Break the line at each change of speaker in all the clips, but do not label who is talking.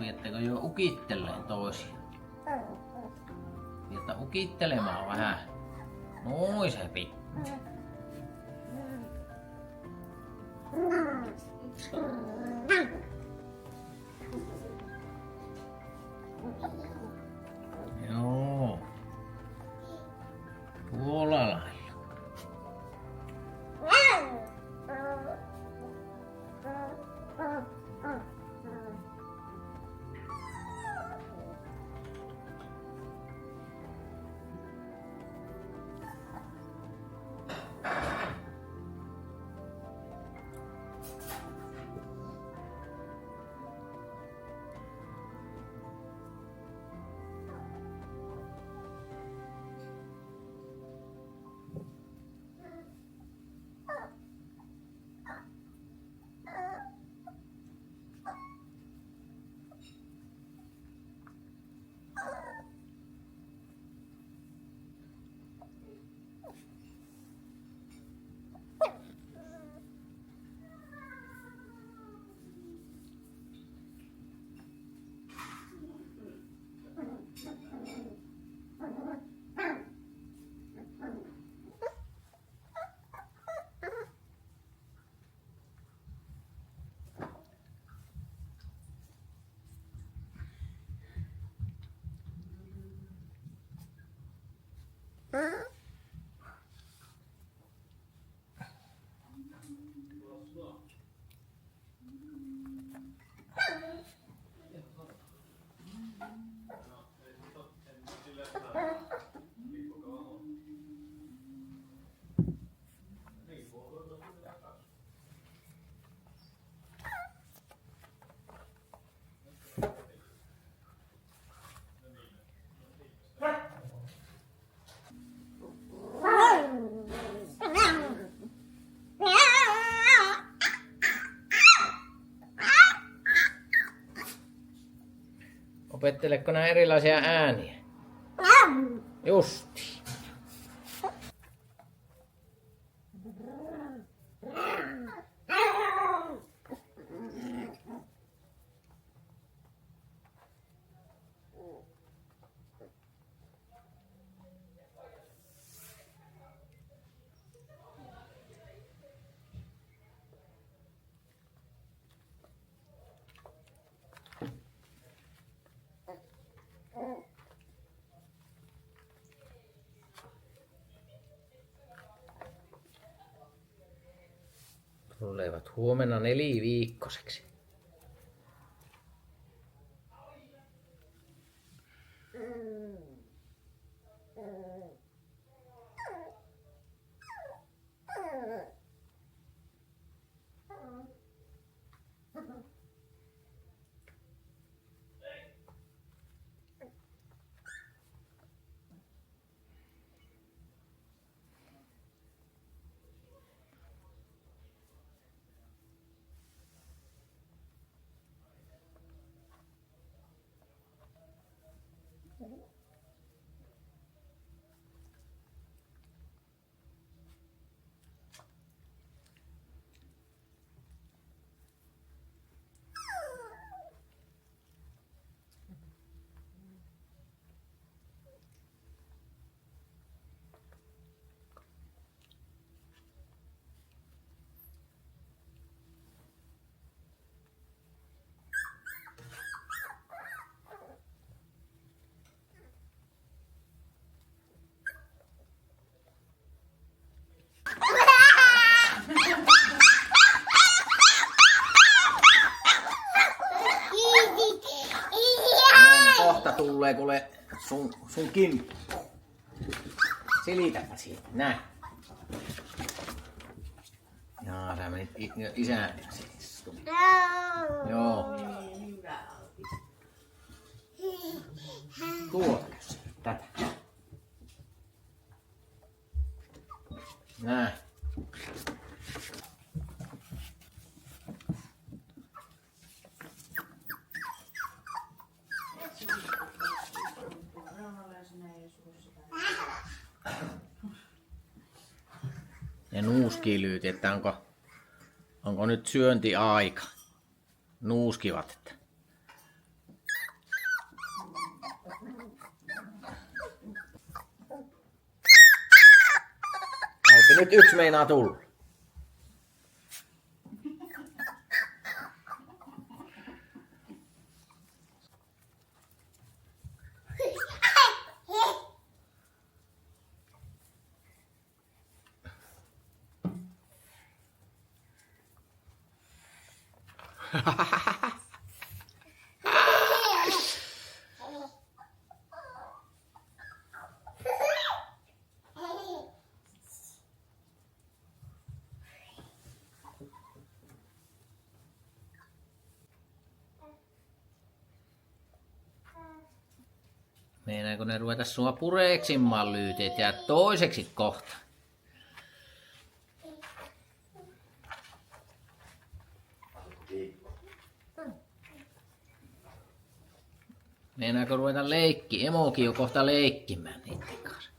Viettekö jo ukitteleen toisia? Vietä ukittelemaan vähän. Noin se pikku. Joo. Tuolla lailla. Opetteleko nää erilaisia ääniä? Justi. Tulevat huomenna 4-viikkoseksi. Kohta tulee kuule sun kimppu. Selitäpä siitä, näin. Jaa, sä menit isän istumaan. Joo. Tuotakö se? Tätä. Näin. Ja nuuskii että onko nyt syöntiaika. Nuuskivat, että Nyt yksi meinaa tulla. Meinaako ne ruveta sua pureeksimaan Lyytit ja toiseksi kohta? Meinaako ruveta emokin jo kohta leikkimään niiden kanssa?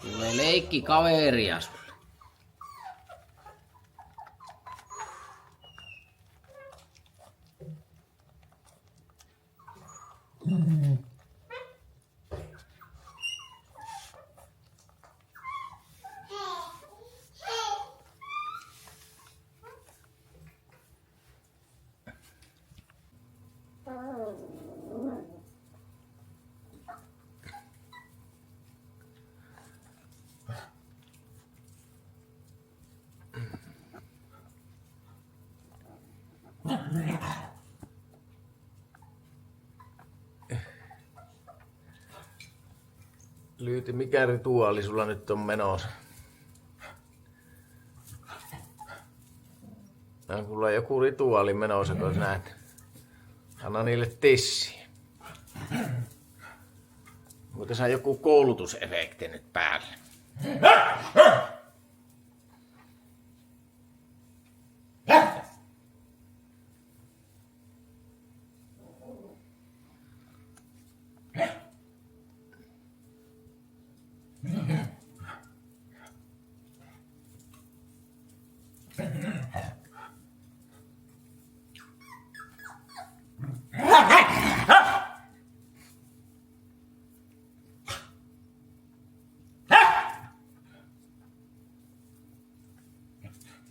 Tulee leikkikaveria sulle.
Lyyti, mikä rituaali sulla nyt on menossa? On sulla joku rituaali menossa, kun näet. Anna niille tissiä. Onko tässä joku koulutusefekti nyt päällä?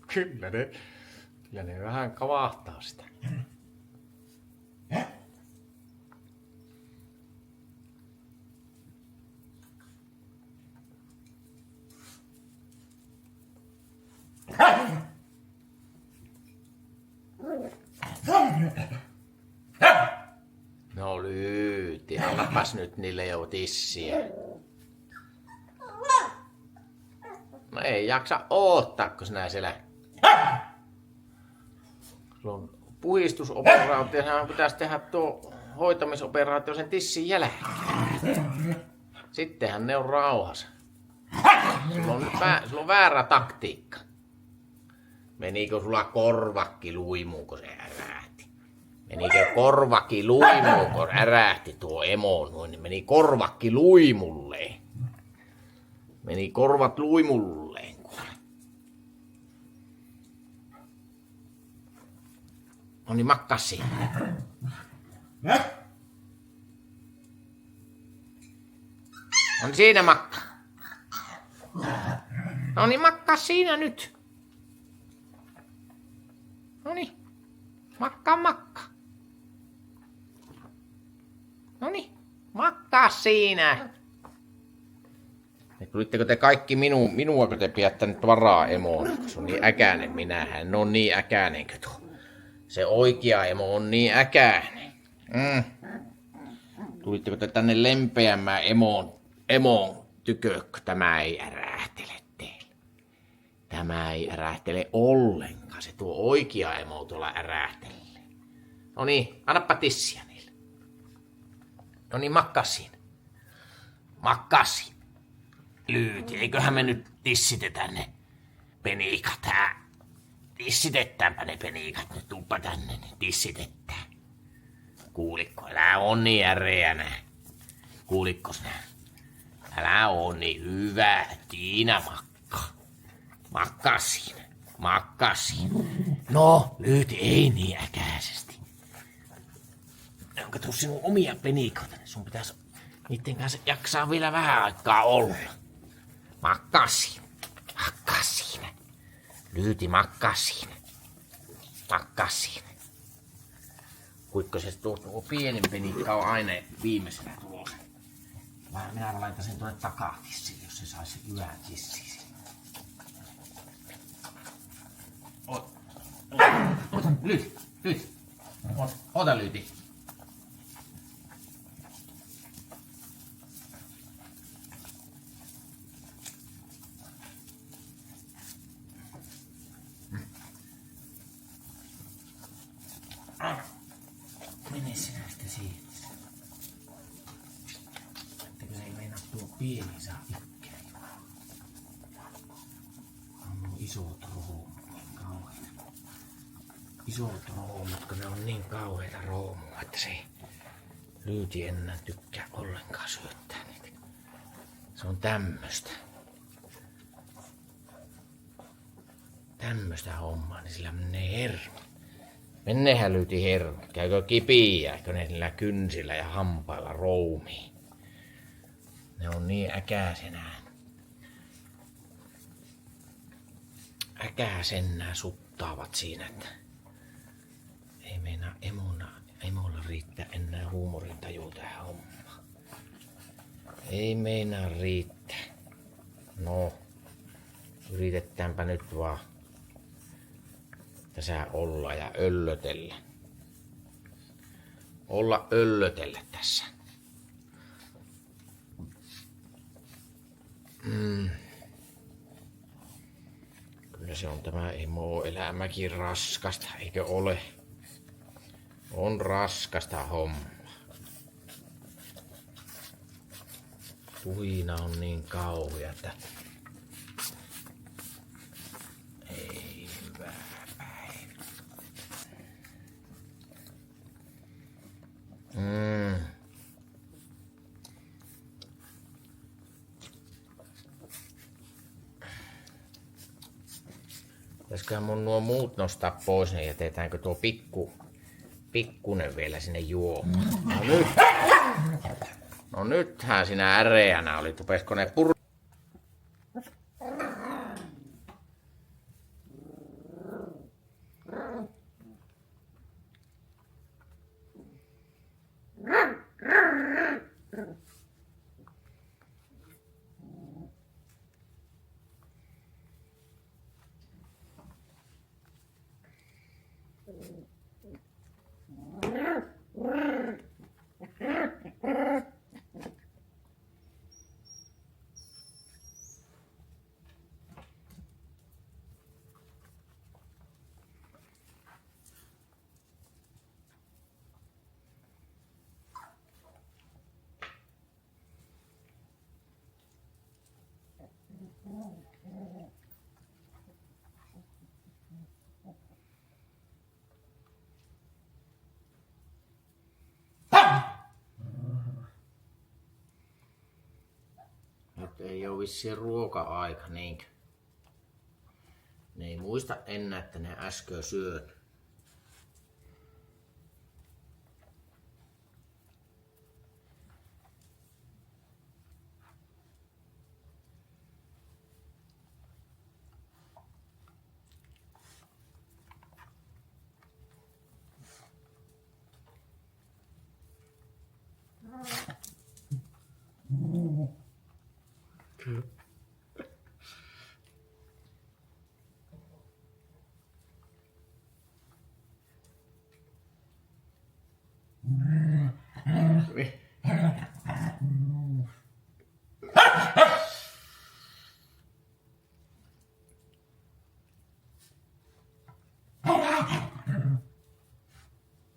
Kyllä ne vähän kavahtaa sitä. No Lyyti, annapas nyt niille jo tissiä. No ei jaksa oottaa, kun sinä siellä... Sulla on puhistusoperaatio, sehän pitäisi tehdä tuo hoitamisoperaatio sen tissin jälkeen. Sittenhän ne on rauhassa. Sulla on väärä taktiikka. Menikö sulla korvakki luimuun, kun se ärähti? Menikö korvakki luimuun, kun ärähti tuo emo noin? Meni korvakki luimulleen. Meni korvat luimulleen. No niin, makkas siinä. No niin, siinä makka. No niin, makkas siinä nyt. No niin, makka. No niin, makkaa siinä. Tulitteko te kaikki minua, kun te pidätte nyt varaa emoon? Se on niin äkäinen, minähän en ole niin äkäinenkö tuo. Se oikea emo on niin äkäinen. Tulitteko te tänne lempeämmään emoon tykö, kun tämä ei ärähtele teille? Tämä ei ärähtele ollenkaan. Se tuo oikea emo tuolla ärähtelee. No niin, annappa tissiä niille. No niin, makkasin. Makkasin. Lyyti, eiköhän me nyt tissitetä ne penikat. Tissitetäänpä ne penikat. Nyt tuuppa tänne, niin tissitetään. Kuulikko, älä on niin äreänä. Kuulikkos nää? Älä on niin hyvä. Tiina makka. Makkasin. No, Lyyti, ei niin äkäisesti. Onko tuossa sinun omia penikoita? Sun pitäisi niiden kanssa jaksaa vielä vähän aikaa olla. Makkasin. Lyyti makkaa siinä. Makkaa siinä. Kuinka se tuo pienin penikka on aina viimeisenä tulossa. Minä laitan sen tuonne takatissiin, jos se saisi hyvän tissiin. Ota, lyyti. Ota lyyti. Mene sinä sitten siitä. Ettekö se ei meinaa tuo pieni saa tykkää. On nuo isot roomut niin kauheita. Isot roomut, kun ne on niin kauheita roomua, että se ei Lyyti enää tykkää ollenkaan syöttää niitä. Se on tämmöstä. Tämmöstä hommaa, niin sillä menee hermo. Mennehän Lyyti hermo. Käykö kipiääkö ne sillä kynsillä ja hampailla roumiin? Ne on niin äkäisenä suttaavat siinä, että ei meinaa emolla riittää enää huumorintaju tähän hommaan. Ei meinaa riittää. No, yritetäänpä nyt vaan tässä olla ja öllötellä. Olla öllötellä tässä. Kyllä se on tämä emo-elämäkin raskasta, eikö ole? On raskasta homma. Puhina on niin kauhea, että ei hyvää päivä. Pitäisiköhän mun nuo muut nostaa pois, niin jätetäänkö tuo pikkunen vielä sinne juomaan. No nythän sinä äreänä oli, tupesko ne Nyt ei oo vissiin ruoka-aika, niinkö? Ne ei muista enää, että ne äsken syöt.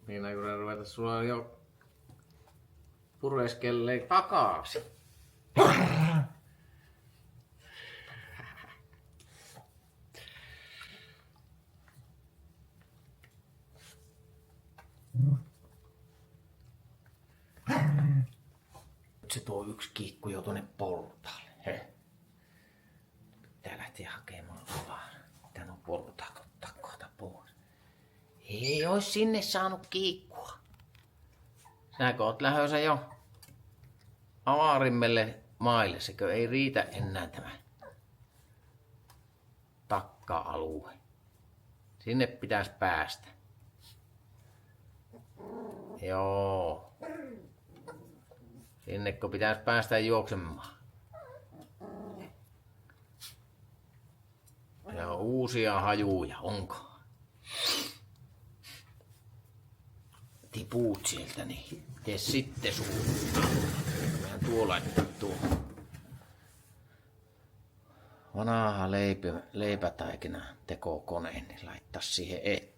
Niin kun ruveta sulla jo pureskelleen takaisin. Nyt se tuo yksi kiikku jo tuonne portaalle. Pitää lähteä hakemaan avaa. Pitää nuo portaat ottaa kohta pois. Ei ois sinne saanut kiikkua. Sinäkö oot lähössä jo avarimmelle maille, sekö ei riitä enää tämä.
takka-alue. Sinne pitäisi päästä. Joo. Sinnekö pitäisi päästä juoksemaan. Ja uusia hajuja, onko? Tipuut sieltä, niin tee sitten suuntaan. Mehän tuo laittaa tuo. Vanha leipätaikina tekokoneen, niin laittaa siihen eteen.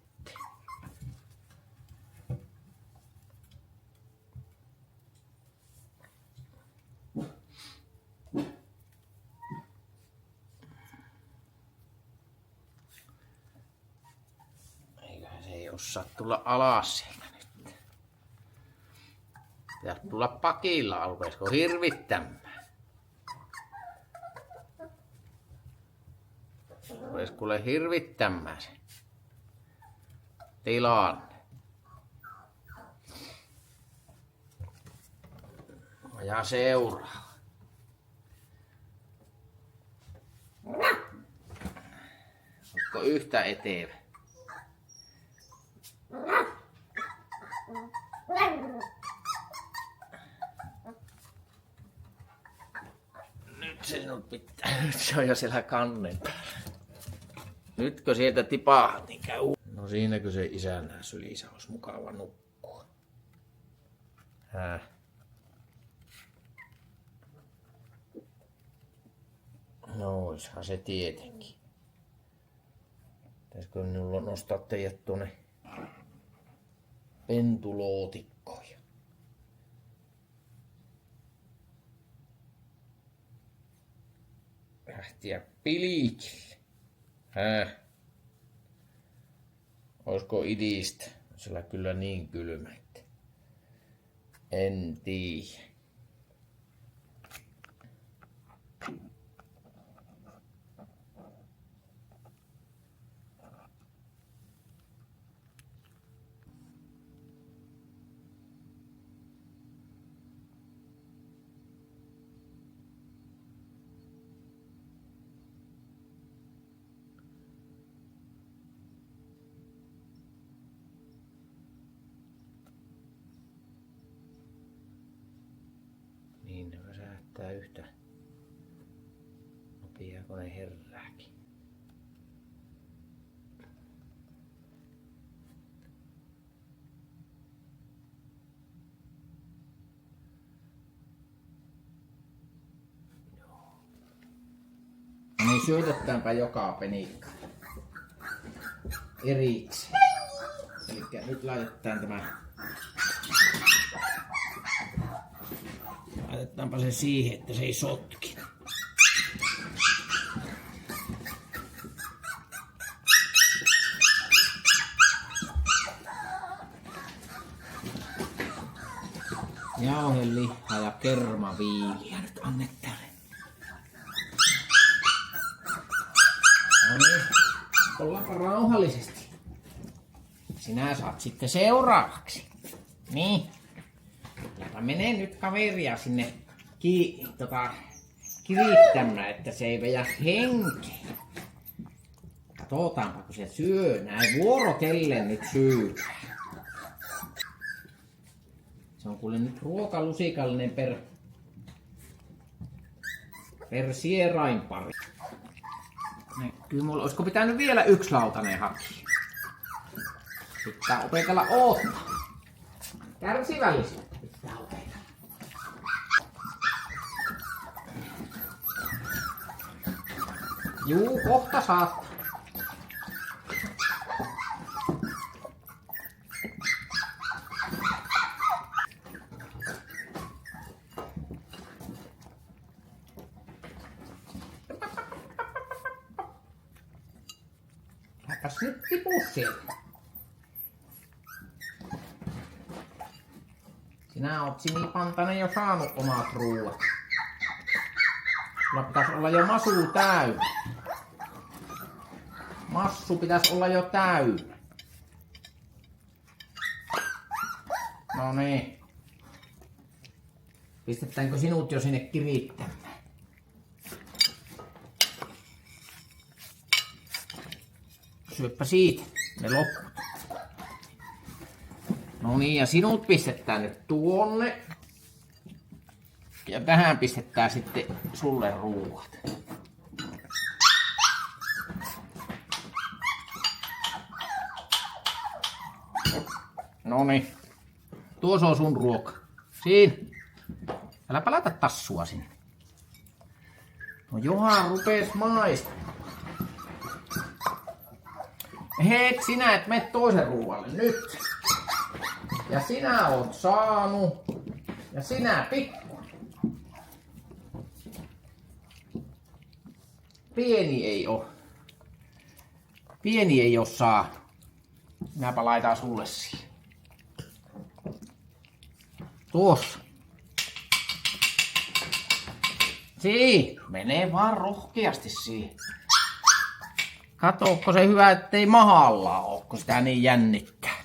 Eiköhän se ei osaa tulla alas sieltä nyt. Pitäisi tulla pakilla, alkaisiko hirvittämään. Olis kuule hirvittämään se tilanne. Ja seuraa. Onko yhtä etevä? Nyt se sinut pitää. Nyt se on jo siellä kannen päällä. Nytkö sieltä tipaa, niin käy. No siinäkö se isänä sylissä olisi mukava nukkua. No oishan se tietenkin. Pitäisikö minulla nostaa teidät tuonne pentulootikkoon? Lähtiä pilikille. Oisko idistä? Sillä kyllä niin kylmä, että en tiedä. Niin ne väsähtää yhtä nopeaa kuin ne herääkin. Joo. No niin, syötetäänpä joka penikka erikseen. Elikkä nyt laitetaan tämä. Laitetaanpa se siihen, että se ei sotki. Jauhelihaa ja kermaviiliä nyt annetaan. No niin, ollaanpa rauhallisesti. Sinä saat sitten seuraavaksi. Niin. Menee nyt kaveria sinne kirittämään, että se ei vedä henkeä. Katsotaanpa, kun se syö. Näin vuorotellen nyt syödään. Se on kuule nyt ruokalusikallinen per sierainpari. Näkyy mulla. Olisiko pitänyt vielä yksi lautanen hakea? Pitää opetella oottaa. Kärsivällistä. Juu, kohta saat. Läpäs nyt tipuu sieltä. Sinä oot sinipantanen jo saanut omat ruuat. Sulla pitäisi olla jo masu täynnä. Massu pitäisi olla jo täynnä. No niin. Pistetäänkö sinut jo sinne kirittämään? syöppä siitä ne loput. No niin, ja sinut pistetään nyt tuonne. Ja tähän pistetään sitten sulle ruuat. Noniin. Tuossa on sun ruoka. Siinä. Äläpä laita tassua sinne. No johan rupes maistamaan. Hei, sinä et mene toisen ruualle nyt. Ja sinä oot saanut. Ja sinä pikku. Pieni ei oo. Pieni ei oo saanut. Minäpä laitan sulle siihen. Tuossa. Siinä. Menee vaan rohkeasti siihen. Katokko se hyvä, ettei mahalla oo, kun sitä niin jännittää.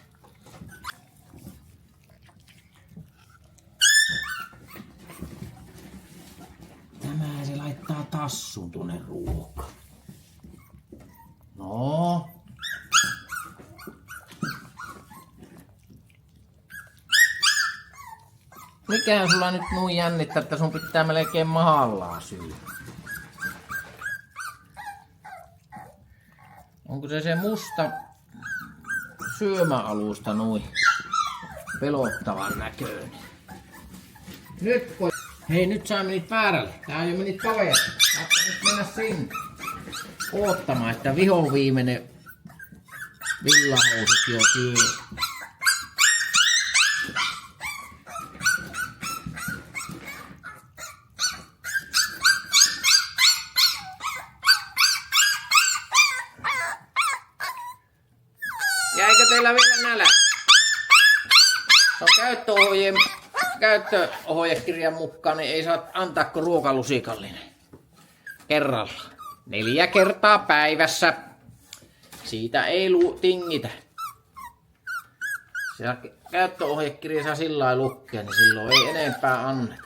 Tämä se laittaa tassun tuonne ruokaan. No. Mikä sulla nyt noin jännittää, että sun pitää melkein mahallaan syödä? Onko se musta syömäalusta noin pelottavan näköinen? Nyt kun... Hei, nyt sä menit väärälle. Tää jo menit toveelle. Saattaa nyt mennä sinne. Oottamaan, että vihon viimeinen villahousut jo syö. Jäikö teillä vielä nälä? Se on käyttöohjekirjan mukaan, niin ei saa antaa kuin ruokalusikallinen. Kerralla. 4 kertaa päivässä. Siitä ei tingitä. Siellä käyttöohjekirjassa sillä lailla lukee, niin silloin ei enempää anneta.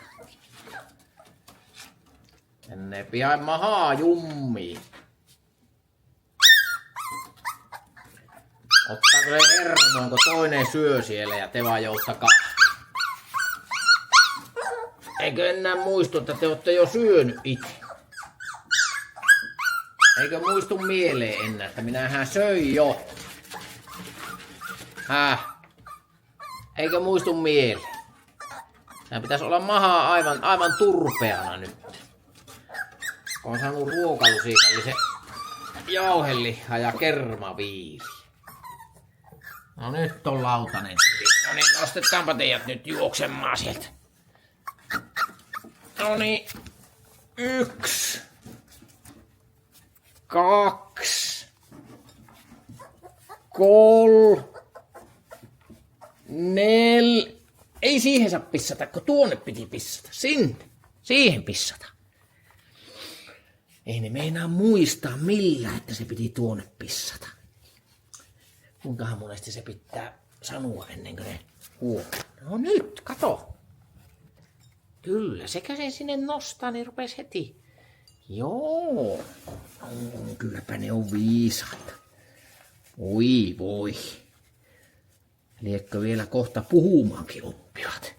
Ennen pian mahaa jummii. Ottaako se hermoon, kun toinen syö siellä ja te vaan jousta kahta? Eikö enää muistu, että te olette jo syönyt itse? Eikö muistu mieleen enää, että minähän söin jo? Eikö muistu mieleen? Tää pitäisi olla maha aivan turpeana nyt. On saanut ruokalusikallisen jauhelihaa ja kermaviiri. No nyt on lautanen. No niin, nostetaanpa teidät nyt juoksemaan sieltä. No niin. 1, 2, 3, 4. Ei siihen saa pissata, kun tuonne piti pissata. Sinne. Siihen pissata. Ei ne meinaa muistaa millään, että se piti tuonne pissata. Kuinkahan monesti se pitää sanoa ennen kuin ne huomaa. No nyt, kato. Kyllä, sekä sen sinne nostaa, niin rupes heti. Joo. No, kylläpä ne on viisaita. Oi voi. Liekkö vielä kohta puhumaankin oppivat.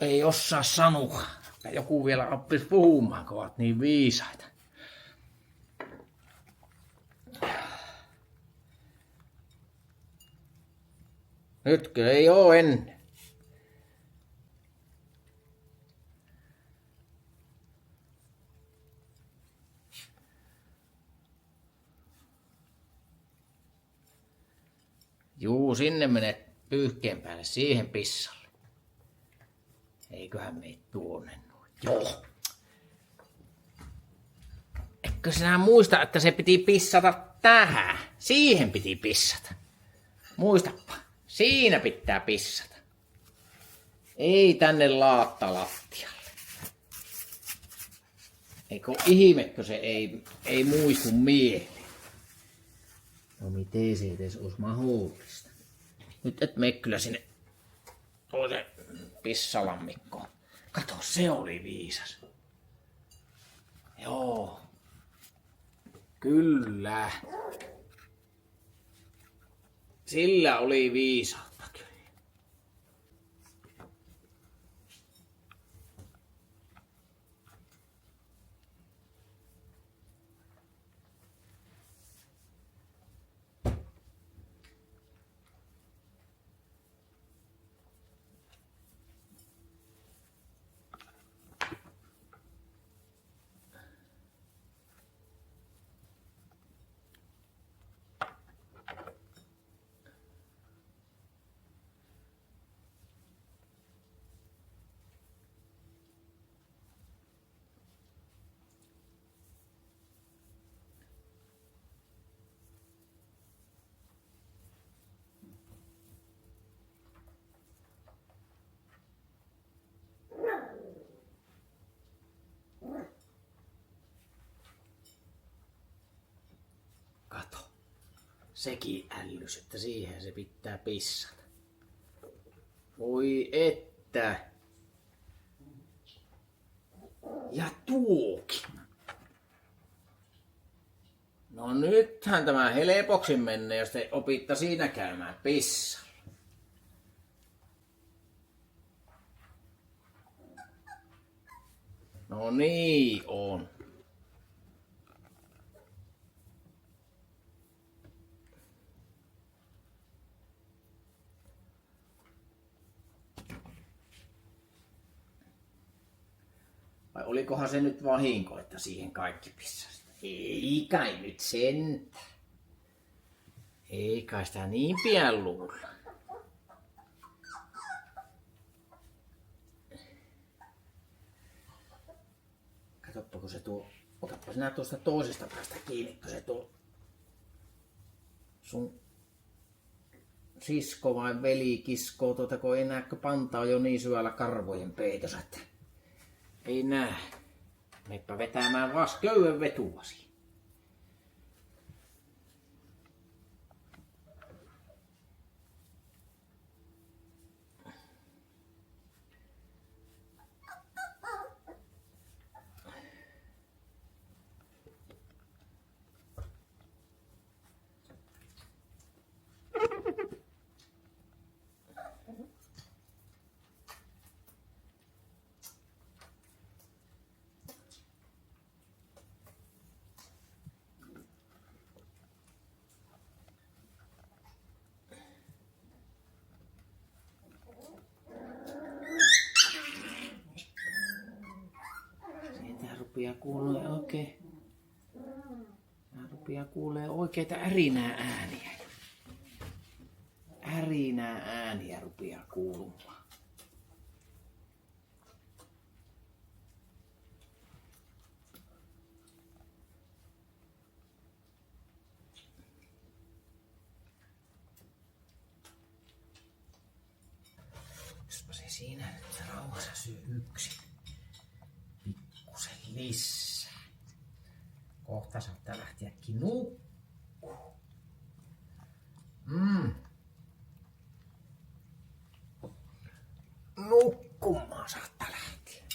Ei osaa sanoa. Joku vielä oppis puhumaan, kun ovat niin viisaita. Nytkö ei oo ennen? Juu, sinne menet pyyhkeen päälle, siihen pissalle. Eiköhän mene tuonne noin. Joo. Etkö sinä muista, että se piti pissata tähän? Siihen piti pissata. Muistapa. Siinä pitää pissata. Ei tänne lattialle. Eikö ihmekö se ei muistu mieleen? No miten se edes olisi mahdollista? Nyt et mene kyllä sinne tuolle pissalammikkoon. Kato, se oli viisas. Joo. Kyllä. Sillä oli viisautta kyllä. Kato. Sekin ällys, että siihen se pitää pissata. Voi että. Ja tuokin. No nythän tämä helpoksi menee, jos te opitta siinä käymään pissalla. No niin on. Vai olikohan se nyt vahinko, että siihen kaikki pissasi? Ei kai nyt sentä. Ei kai sitä niin pian luulla. Katoppa kun se tuo, otappa sinä tuosta toisesta päästä kiinni, kun se tuo sun sisko vai veli kiskoo tuota, kun ei näe, panta on jo niin syvällä karvojen peitossa, että ei näe. Meppä vetämään vaan köyden vetuasi. Rupeaa kuulee oikeita ärinää ääniä. Ärinää ääniä rupeaa kuulumaan. Jospa se siinä nyt rauhassa syö yksin. Pikkusen lisää. Kohta saattaa lähteäkin nukkuu. Nukkumaan saattaa lähteä.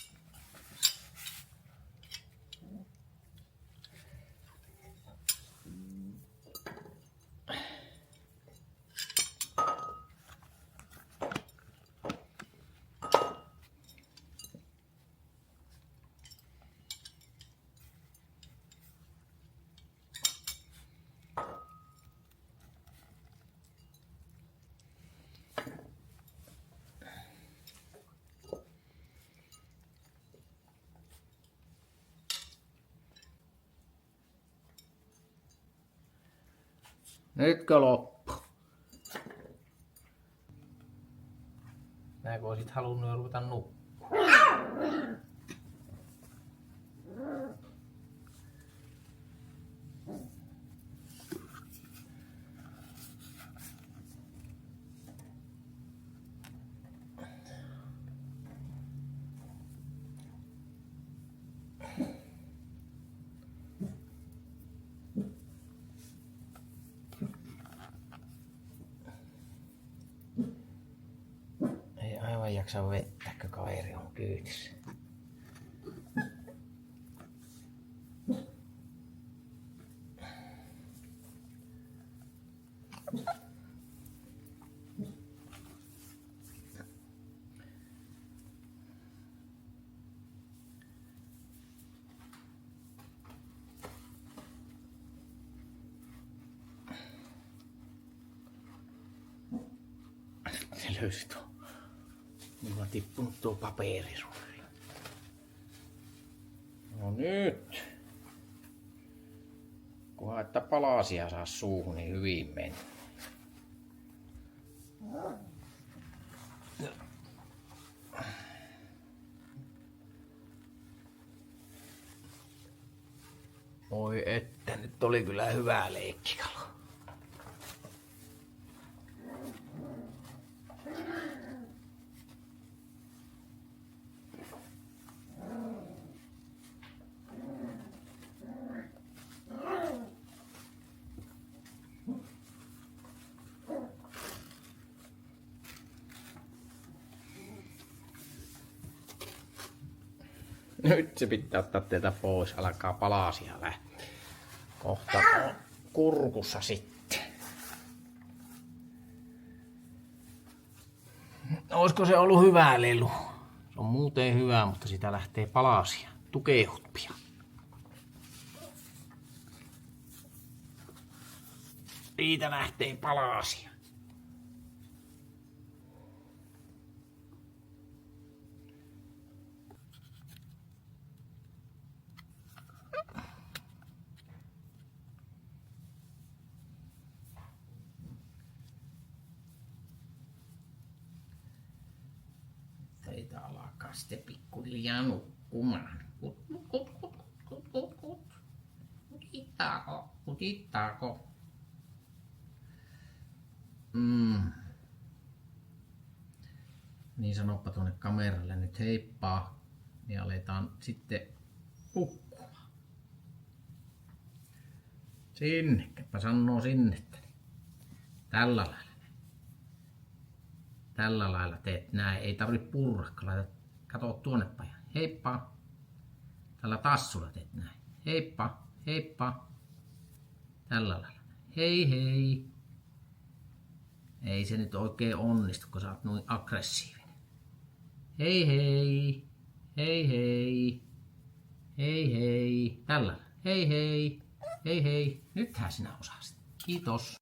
Nytkö loppu? Näin kun olisit halunnut jo ruveta nukkumaan. Ei aivan jaksa vettä, kun kaveri on kyytissä. löysi tuo. Mulla on tippunut tuo paperirulli. No nyt. Kunhan että palasia saa suuhun, niin hyvin meni. Oi että, nyt oli kyllä hyvää leikkikalo. Nyt se pitää ottaa teiltä pois, alkaa palasia lähteä. Kohta on kurkussa sitten. Olisiko se ollut hyvä lelu? Se on muuten hyvä, mutta sitä lähtee palasia. Tukehut pian. Siitä lähtee palasia. Teitä alkaa sitten pikkuhiljaa nukkumaan. Kutittaako? Niin sanoppa tuonne kameralle nyt heippaa, niin aletaan sitten nukkumaan. Sinnekäpä sanoo sinne. Tällä lailla. Tällä lailla teet näin. Ei tarvitse purra. Kato tuonne päin. Heippa. Tällä tassulla teet näin. Heippa. Heippa. Tällä lailla. Hei hei. Ei se nyt oikein onnistu, kun sä oot noin aggressiivinen. Hei hei. Hei hei. Hei hei. Tällä lailla. Hei hei. Hei hei. Nythän sinä osasit. Kiitos.